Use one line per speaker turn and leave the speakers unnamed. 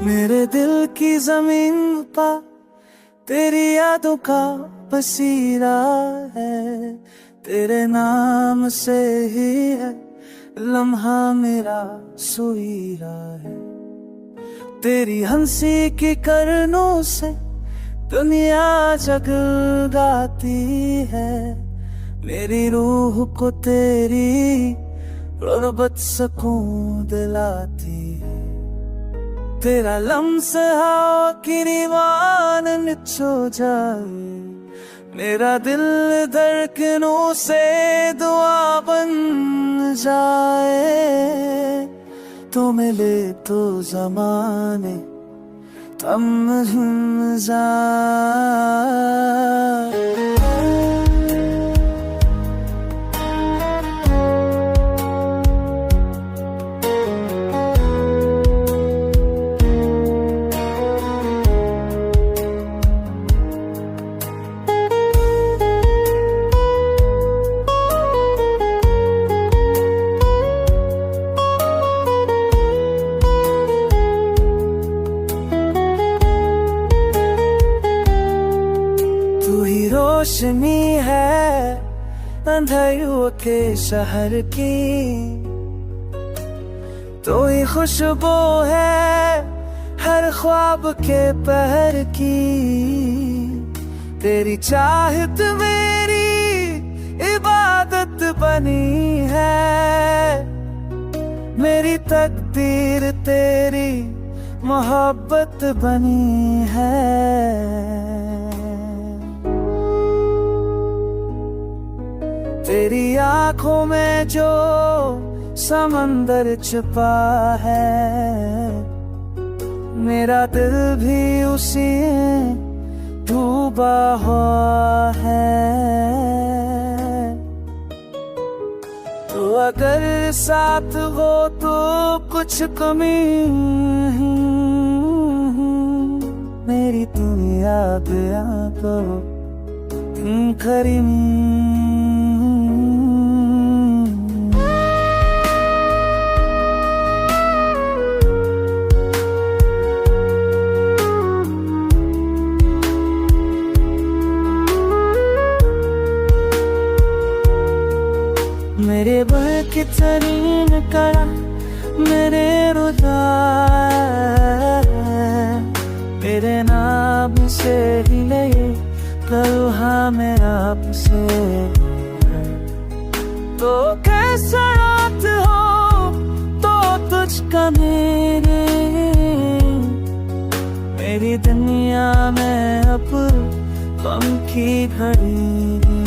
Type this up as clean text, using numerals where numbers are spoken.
मेरे दिल की जमीन पा तेरी यादों का बसीरा है। तेरे नाम से ही है लम्हा मेरा सुईरा है। तेरी हंसी की करनों से दुनिया जगराती है। मेरी रूह को तेरी गुर्बत सुकून दिलाती है। तेरा लम्स हवा की दीवान निचो जाए। मेरा दिल धड़कनों से दुआ बन जाए। तो मिले तो ज़माने थम जाए। रोशनी है अंधेरों के शहर की। तो ही खुशबू है हर ख्वाब के पहर की। तेरी चाहत मेरी इबादत बनी है। मेरी तकदीर तेरी मोहब्बत बनी है। तेरी आंखों में जो समंदर छुपा है। मेरा दिल भी उसी डूबा हुआ है। तो अगर साथ हो तो कुछ कमी मेरी दुनिया बया तो तुम खरी। मेरे बल की तरीन करा मेरे रुदा। तेरे नाम से ही ले करूँगा मेरा आपसे। तो कैसा रात हो तो तुझका मेरी दुनिया में अब गम की घड़ी।